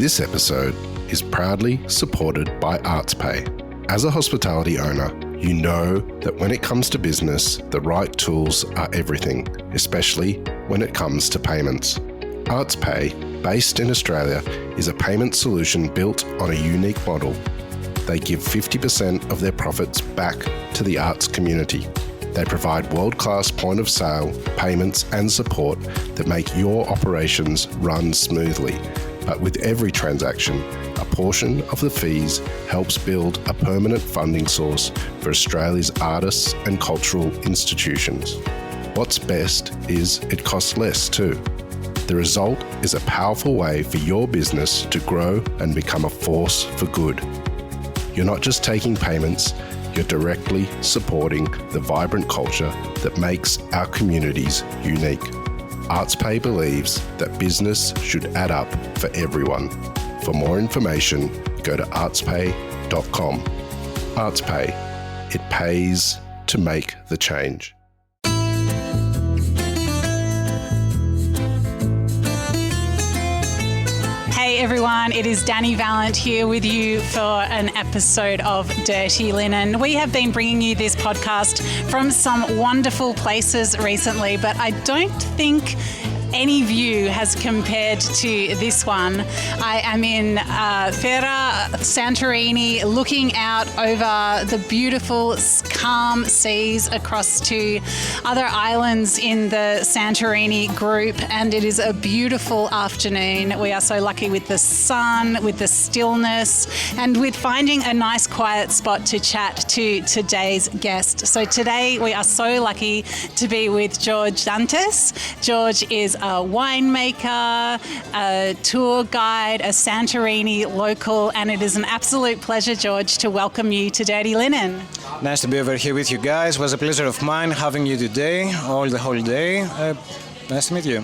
This episode is proudly supported by ArtsPay. As a hospitality owner, you know that when it comes to business, the right tools are everything, especially when it comes to payments. ArtsPay, based in Australia, is a payment solution built on a unique model. They give 50% of their profits back to the arts community. They provide world-class point of sale, payments and support that make your operations run smoothly. But with every transaction, a portion of the fees helps build a permanent funding source for Australia's artists and cultural institutions. What's best is it costs less too. The result is a powerful way for your business to grow and become a force for good. You're not just taking payments, you're directly supporting the vibrant culture that makes our communities unique. ArtsPay believes that business should add up for everyone. For more information, go to artspay.com. ArtsPay. It pays to make the change. Hey everyone, it is Dani Valent here with you for an episode of Dirty Linen. We have been bringing you this podcast from some wonderful places recently, but I don't think any view has compared to this one. I am in Fera, Santorini, looking out over the beautiful, calm seas across to other islands in the Santorini group, and it is a beautiful afternoon. We are so lucky with the sun, with the stillness, and with finding a nice quiet spot to chat to today's guest. So today we are so lucky to be with George Ntantis. George is a winemaker, a tour guide, a Santorini local, and it is an absolute pleasure, George, to welcome you to Dirty Linen. Nice to be over here with you guys. It was a pleasure of mine having you today, the whole day. Nice to meet you.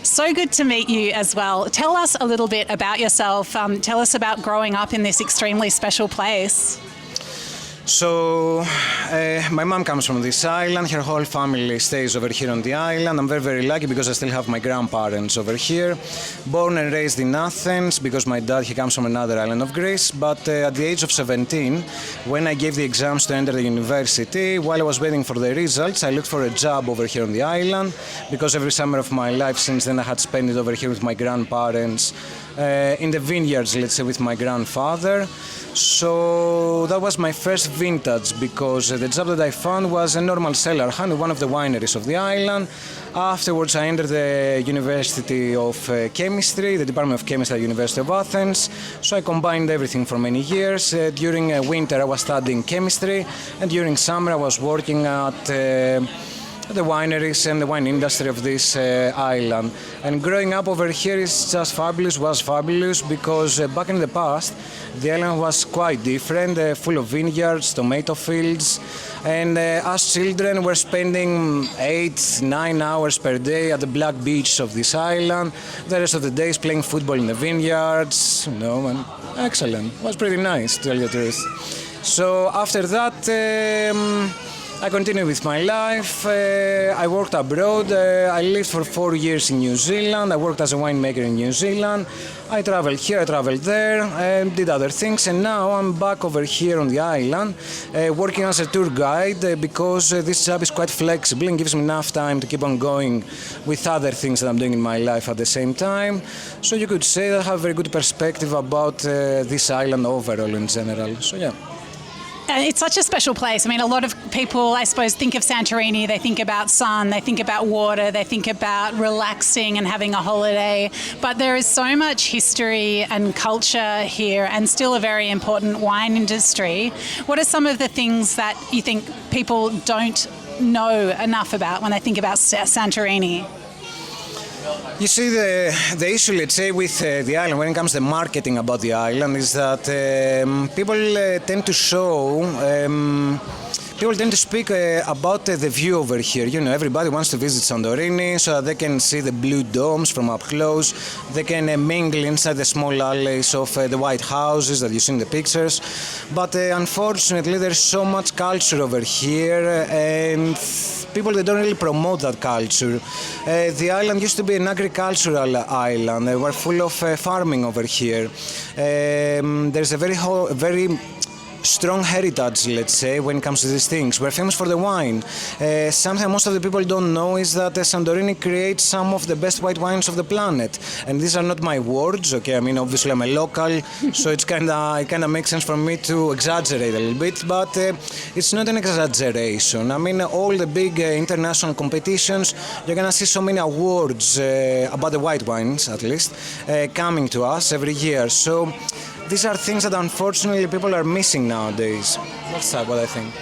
So good to meet you as well. Tell us a little bit about yourself. Tell us about growing up in this extremely special place. So, my mom comes from this island, her whole family stays over here on the island. I'm very, very lucky because I still have my grandparents over here. Born and raised in Athens because my dad, he comes from another island of Greece. But at the age of 17, when I gave the exams to enter the university, while I was waiting for the results, I looked for a job over here on the island because every summer of my life since then I had spent it over here with my grandparents in the vineyards, let's say, with my grandfather. So that was my first vintage because the job that I found was a normal cellar hand at one of the wineries of the island. Afterwards I entered the University of Chemistry, the Department of Chemistry at the University of Athens. So I combined everything for many years. During winter I was studying chemistry, and during summer I was working at the wineries and the wine industry of this island. And growing up over here is just fabulous, was fabulous, because back in the past the island was quite different, full of vineyards, tomato fields, and us children were spending 8-9 hours per day at the black beach of this island. The rest of the days playing football in the vineyards, and excellent. It was pretty nice, to tell you the truth. So after that, I continued with my life. I worked abroad. I lived for 4 years in New Zealand. I worked as a winemaker in New Zealand. I traveled here, I traveled there, did other things, and now I'm back over here on the island working as a tour guide because this job is quite flexible and gives me enough time to keep on going with other things that I'm doing in my life at the same time. So you could say that I have a very good perspective about this island overall in general. So yeah. It's such a special place. I mean, a lot of people, I suppose, think of Santorini, they think about sun, they think about water, they think about relaxing and having a holiday. But there is so much history and culture here, and still a very important wine industry. What are some of the things that you think people don't know enough about when they think about Santorini? You see, the issue, let's say, with the island, when it comes to marketing about the island, is that people tend to show people tend to speak about the view over here. You know, everybody wants to visit Santorini so that they can see the blue domes from up close. They can mingle inside the small alleys of the white houses that you see in the pictures. But unfortunately, there's so much culture over here, and people, they don't really promote that culture. The island used to be an agricultural island. They were full of farming over here. There's a very strong heritage, let's say, when it comes to these things. We're famous for the wine. Something most of the people don't know is that Santorini creates some of the best white wines of the planet. And these are not my words, okay? I mean, obviously I'm a local, so it kind of makes sense for me to exaggerate a little bit, but it's not an exaggeration. I mean, all the big international competitions, you're gonna see so many awards about the white wines, at least, coming to us every year. So these are things that unfortunately people are missing nowadays. That's what I think.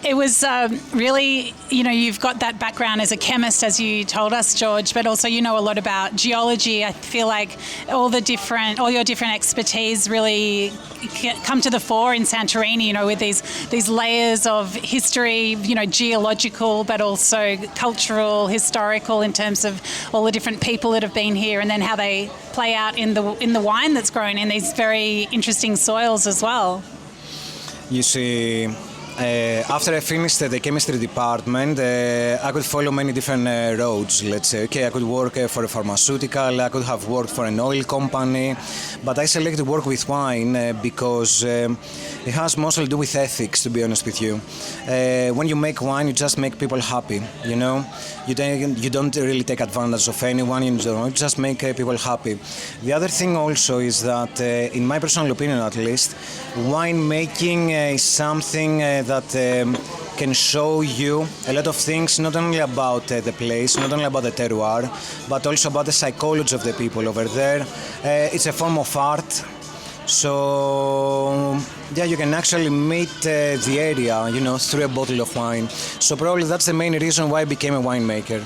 It was really, you've got that background as a chemist, as you told us, George, but also you know a lot about geology. I feel like all your different expertise really come to the fore in Santorini, with these layers of history, geological, but also cultural, historical, in terms of all the different people that have been here, and then how they play out in the wine that's grown in these very interesting soils as well. You see, after I finished the chemistry department, I could follow many different roads, let's say. Okay, I could work for a pharmaceutical, I could have worked for an oil company, but I selected to work with wine because it has mostly to do with ethics, to be honest with you. When you make wine, you just make people happy, You don't really take advantage of anyone, you just make people happy. The other thing also is that, in my personal opinion at least, wine making is something that can show you a lot of things, not only about the place, not only about the terroir, but also about the psychology of the people over there. It's a form of art. So, yeah, you can actually meet the area, through a bottle of wine. So probably that's the main reason why I became a winemaker.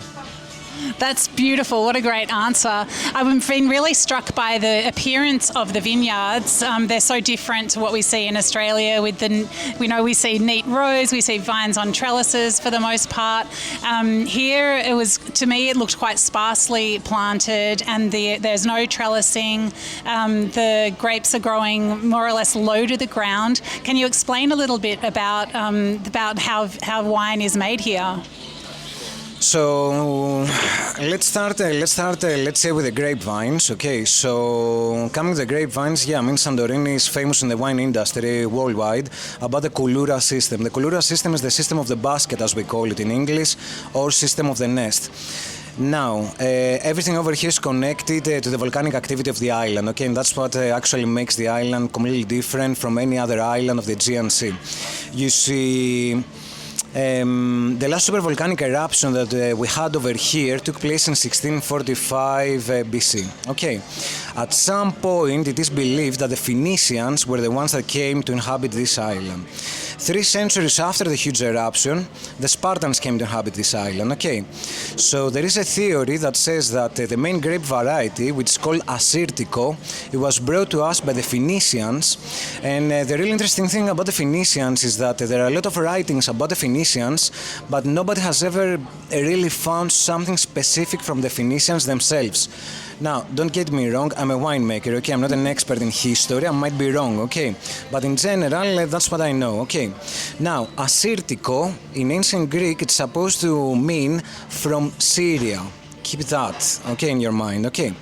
That's beautiful. What a great answer. I've been really struck by the appearance of the vineyards. They're so different to what we see in Australia. We see neat rows, we see vines on trellises for the most part. Here, to me, it looked quite sparsely planted, and there's no trellising. The grapes are growing more or less low to the ground. Can you explain a little bit about how wine is made here? So let's start, let's say with the grapevines, okay? So coming to the grapevines, Santorini is famous in the wine industry worldwide about the Kulura system. The Kulura system is the system of the basket, as we call it in English, or system of the nest. Now, everything over here is connected to the volcanic activity of the island, okay? And that's what actually makes the island completely different from any other island of the Aegean Sea. You see, the last supervolcanic eruption that we had over here took place in 1645 BC. Okay, at some point it is believed that the Phoenicians were the ones that came to inhabit this island. 3 centuries after the huge eruption, the Spartans came to inhabit this island. Okay, so there is a theory that says that the main grape variety, which is called Assyrtiko, it was brought to us by the Phoenicians. And the really interesting thing about the Phoenicians is that there are a lot of writings about the Phoenicians, but nobody has ever really found something specific from the Phoenicians themselves. Now, don't get me wrong, I'm a winemaker, okay? I'm not an expert in history, I might be wrong, okay? But in general, that's what I know, okay? Now, Assyrtiko, in ancient Greek, it's supposed to mean from Syria. Keep that, okay, in your mind, okay?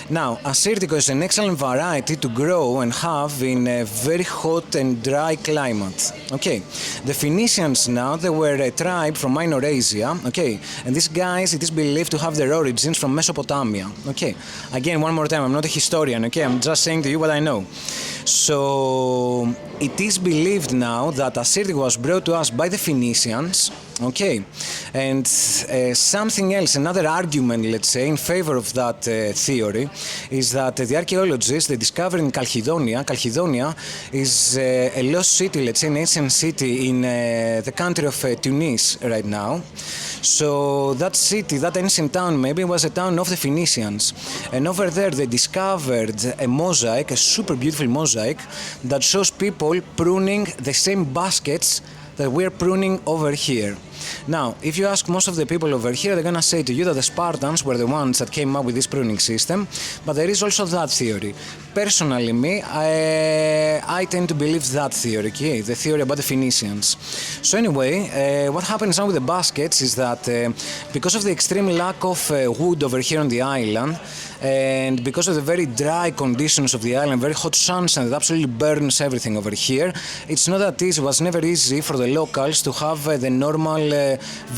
Now, Assyrtiko is an excellent variety to grow and have in a very hot and dry climate. Okay, the Phoenicians now, they were a tribe from Minor Asia, okay, and these guys, it is believed to have their origins from Mesopotamia, okay. Again, one more time, I'm not a historian, okay, I'm just saying to you what I know. So, it is believed now that Assyrtiko was brought to us by the Phoenicians, okay, and something else, another argument, let's say, in favor of that theory, is that the archaeologists, they discovered in Chalcidonia is a lost city, let's say an ancient city in the country of Tunis right now. So that city, that ancient town, maybe was a town of the Phoenicians. And over there they discovered a mosaic, a super beautiful mosaic, that shows people pruning the same baskets that we're pruning over here. Now, if you ask most of the people over here, they're gonna say to you that the Spartans were the ones that came up with this pruning system, but there is also that theory. Personally, I tend to believe that theory, okay? The theory about the Phoenicians. So anyway, what happens now with the baskets is that because of the extreme lack of wood over here on the island, and because of the very dry conditions of the island, very hot sunshine that absolutely burns everything over here, it's not that easy. It was never easy for the locals to have the normal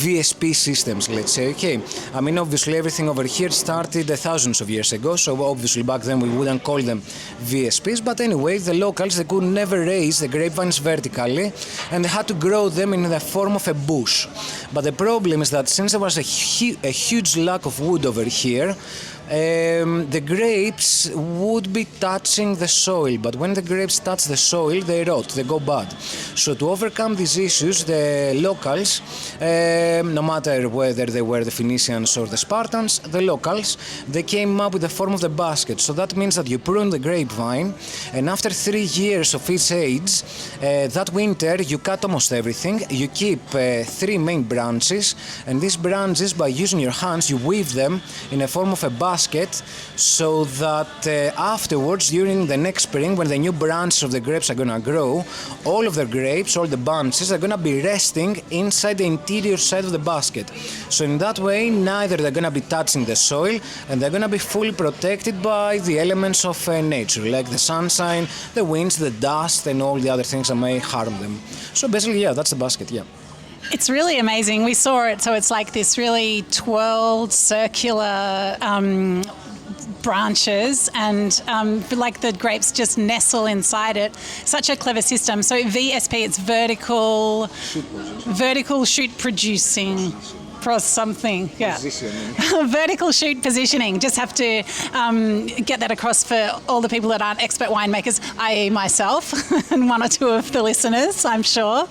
VSP systems, let's say. Okay, I mean, obviously everything over here started thousands of years ago, so obviously back then we wouldn't call them VSPs, but anyway, the locals, they could never raise the grapevines vertically, and they had to grow them in the form of a bush. But the problem is that since there was a huge lack of wood over here, the grapes would be touching the soil, but when the grapes touch the soil, they rot, they go bad. So to overcome these issues, the locals, no matter whether they were the Phoenicians or the Spartans, the locals, they came up with the form of the basket. So that means that you prune the grapevine, and after 3 years of its age, that winter you cut almost everything, you keep 3 main branches, and these branches, by using your hands, you weave them in a form of a basket, so that afterwards, during the next spring, when the new branches of the grapes are gonna grow, all of the grapes, all the bunches, are gonna be resting inside the interior side of the basket. So in that way, neither they're gonna be touching the soil, and they're gonna be fully protected by the elements of nature, like the sunshine, the winds, the dust, and all the other things that may harm them. So basically, yeah, that's the basket, yeah. It's really amazing. We saw it, so it's like this really twirled, circular branches, and like the grapes just nestle inside it. Such a clever system. So VSP, it's vertical shoot producing. Something, yeah. Vertical shoot positioning. Just have to get that across for all the people that aren't expert winemakers, i.e. myself, and 1 or 2 of the listeners, I'm sure.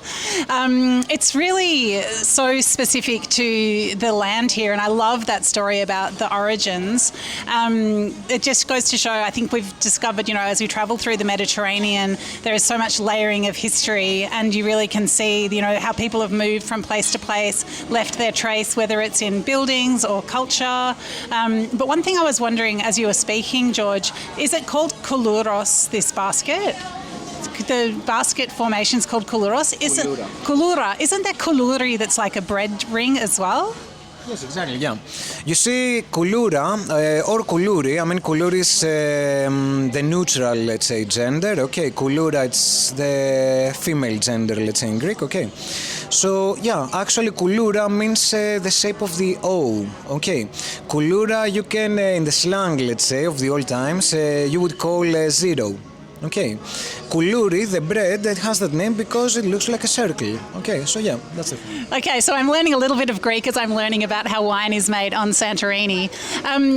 It's really so specific to the land here, and I love that story about the origins. It just goes to show, I think we've discovered, as we travel through the Mediterranean, there is so much layering of history, and you really can see, how people have moved from place to place, left their trace, whether it's in buildings or culture. But one thing I was wondering as you were speaking, George, is it called koulouros, this basket? The basket formation is called koulouros. Koulura. Isn't there koulouri that's like a bread ring as well? Yes, exactly, yeah. You see, kouloura or koulouri, I mean, koulouri is the neutral, let's say, gender, okay? Kouloura, it's the female gender, let's say, in Greek, okay? So, yeah, actually, kouloura means the shape of the O, okay? Kouloura, you can, in the slang, let's say, of the old times, you would call 0. Okay, koulouri, the bread, that has that name because it looks like a circle. Okay, so yeah, that's it. Okay, so I'm learning a little bit of Greek as I'm learning about how wine is made on Santorini.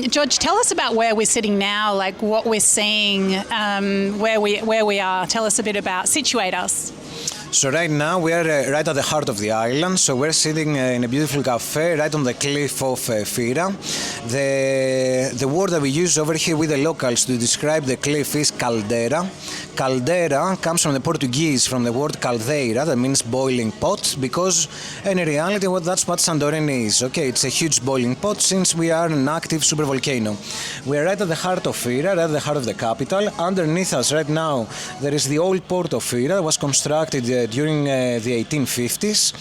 George, tell us about where we're sitting now, like what we're seeing, where we are. Tell us a bit about, situate us. So right now we are right at the heart of the island. So we're sitting in a beautiful cafe right on the cliff of Fira. The word that we use over here with the locals to describe the cliff is caldera. Caldera comes from the Portuguese, from the word caldeira, that means boiling pot, because in reality that's what Santorini is. Okay, it's a huge boiling pot since we are an active supervolcano. We are right at the heart of Fira, right at the heart of the capital. Underneath us right now there is the old port of Fira that was constructed during the 1850s.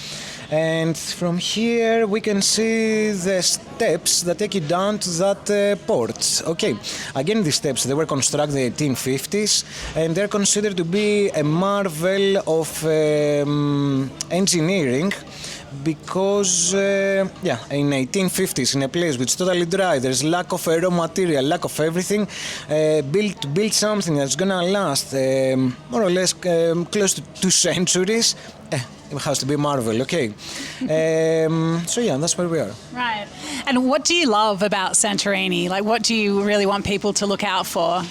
And from here we can see the steps that take you down to that port. Okay, again these steps, they were constructed in the 1850s and they're considered to be a marvel of engineering, because in 1850s, in a place which is totally dry, there's lack of raw material, lack of everything, build something that's gonna last more or less close to 2 centuries. It has to be marvel, okay. So yeah, that's where we are. Right. And what do you love about Santorini? Like, what do you really want people to look out for?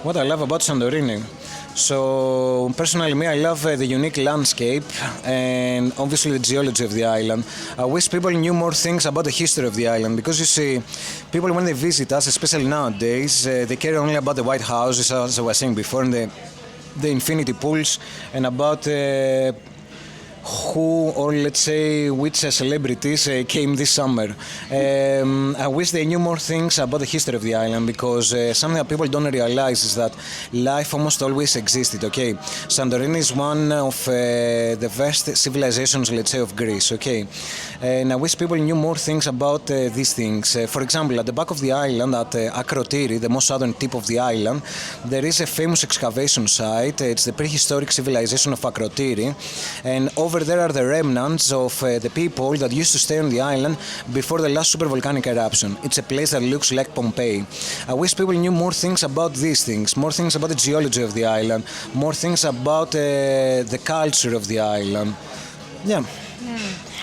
What I love about Santorini? So personally, I love the unique landscape and obviously the geology of the island. I wish people knew more things about the history of the island, because you see, people when they visit us, especially nowadays, they care only about the White Houses, as I was saying before, and the infinity pools, and about who, or let's say which celebrities came this summer. I wish they knew more things about the history of the island, because something that people don't realize is that life almost always existed, okay? Santorini is one of the best civilizations, let's say, of Greece, okay? And I wish people knew more things about these things. For example, at the back of the island, at Akrotiri, the most southern tip of the island, there is a famous excavation site. It's the prehistoric civilization of Akrotiri, and over there are the remnants of the people that used to stay on the island before the last supervolcanic eruption. It's a place that looks like Pompeii. I wish people knew more things about these things, more things about the geology of the island, more things about the culture of the island. Yeah.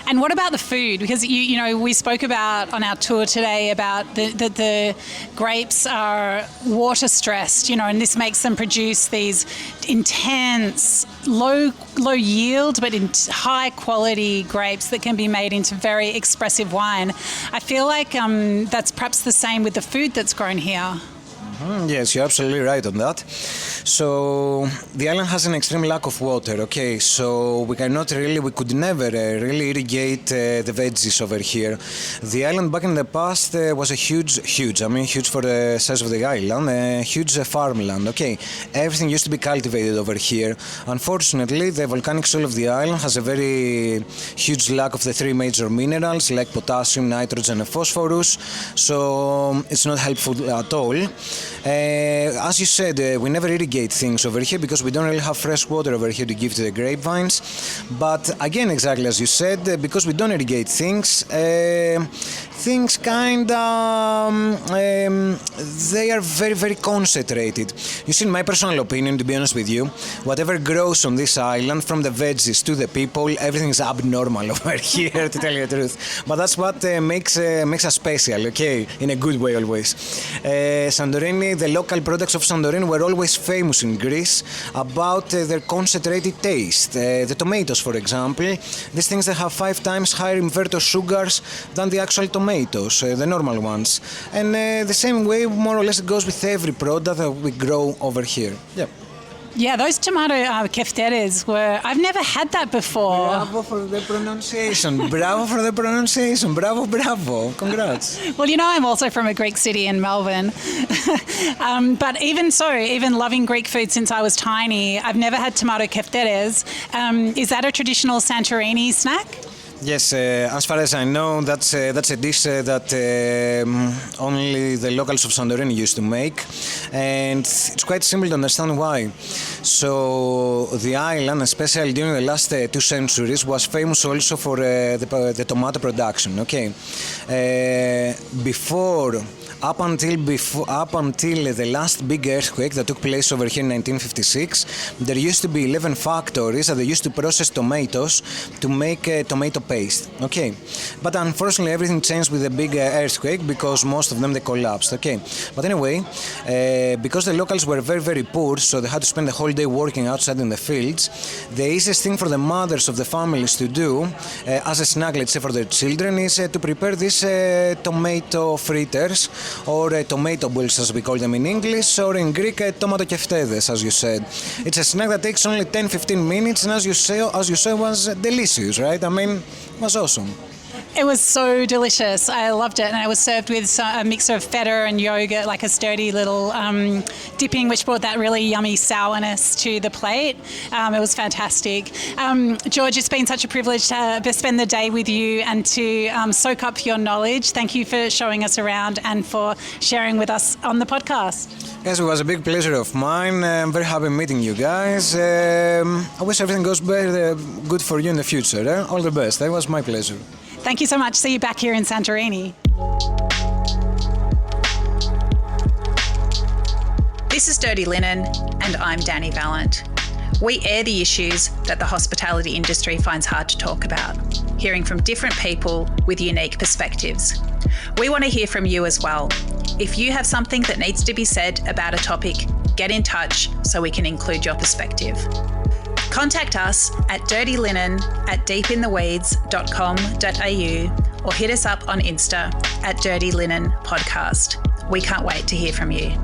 And what about the food? Because you know, we spoke about on our tour today about the grapes are water stressed, you know, and this makes them produce these intense, low yield but high quality grapes that can be made into very expressive wine. I feel like that's perhaps the same with the food that's grown here. Yes, you're absolutely right on that. So the island has an extreme lack of water, okay, so we could never really irrigate the veggies over here. The island back in the past was a huge for the size of the island, a huge farmland, okay. Everything used to be cultivated over here. Unfortunately, the volcanic soil of the island has a very huge lack of the three major minerals like potassium, nitrogen and phosphorus, so it's not helpful at all. As you said, we never irrigate things over here because we don't really have fresh water over here to give to the grapevines. But again, exactly as you said, because we don't irrigate things, things kind of, they are very, very concentrated. You see, in my personal opinion, to be honest with you, whatever grows on this island, from the veggies to the people, everything is abnormal over here, to tell you the truth. But that's what makes us special, okay, in a good way always. Santorini, the local products of Santorini were always famous in Greece about their concentrated taste. The tomatoes, for example, these things that have 5 times higher inverter sugars than the actual tomatoes, the normal ones. And the same way, more or less, it goes with every product that we grow over here. Yeah. Yeah, those tomato kefteres I've never had that before. Bravo for the pronunciation. Bravo for the pronunciation. Bravo, bravo. Congrats. Well, you know, I'm also from a Greek city in Melbourne. But even so, even loving Greek food since I was tiny, I've never had tomato kefteres. Is that a traditional Santorini snack? Yes, as far as I know, that's a dish that only the locals of Santorini used to make, and it's quite simple to understand why. So the island, especially during the last 2 centuries, was famous also for the tomato production. Okay, up until the last big earthquake that took place over here in 1956, there used to be 11 factories that they used to process tomatoes to make tomato paste. Okay, but unfortunately everything changed with the big earthquake because most of them they collapsed. Okay, but anyway, because the locals were very, very poor, so they had to spend the whole day working outside in the fields, the easiest thing for the mothers of the families to do as a snack, let's say, for their children, is to prepare these tomato fritters, or tomato balls as we call them in English, or in Greek tomato keftedes, as you said. It's a snack that takes only 10-15 minutes, and as you say, was delicious, right? I mean, it was awesome. It was so delicious. I loved it, and it was served with a mix of feta and yogurt, like a sturdy little dipping, which brought that really yummy sourness to the plate. It was fantastic. George, it's been such a privilege to spend the day with you and to soak up your knowledge. Thank you for showing us around and for sharing with us on the podcast. Yes, it was a big pleasure of mine. I'm very happy meeting you guys. I wish everything goes good for you in the future. All the best. That was my pleasure. Thank you so much. See you back here in Santorini. This is Dirty Linen, and I'm Dani Valent. We air the issues that the hospitality industry finds hard to talk about, hearing from different people with unique perspectives. We want to hear from you as well. If you have something that needs to be said about a topic, get in touch so we can include your perspective. Contact us at dirtylinen@deepintheweeds.com.au or hit us up on Insta at Dirty Linen Podcast. We can't wait to hear from you.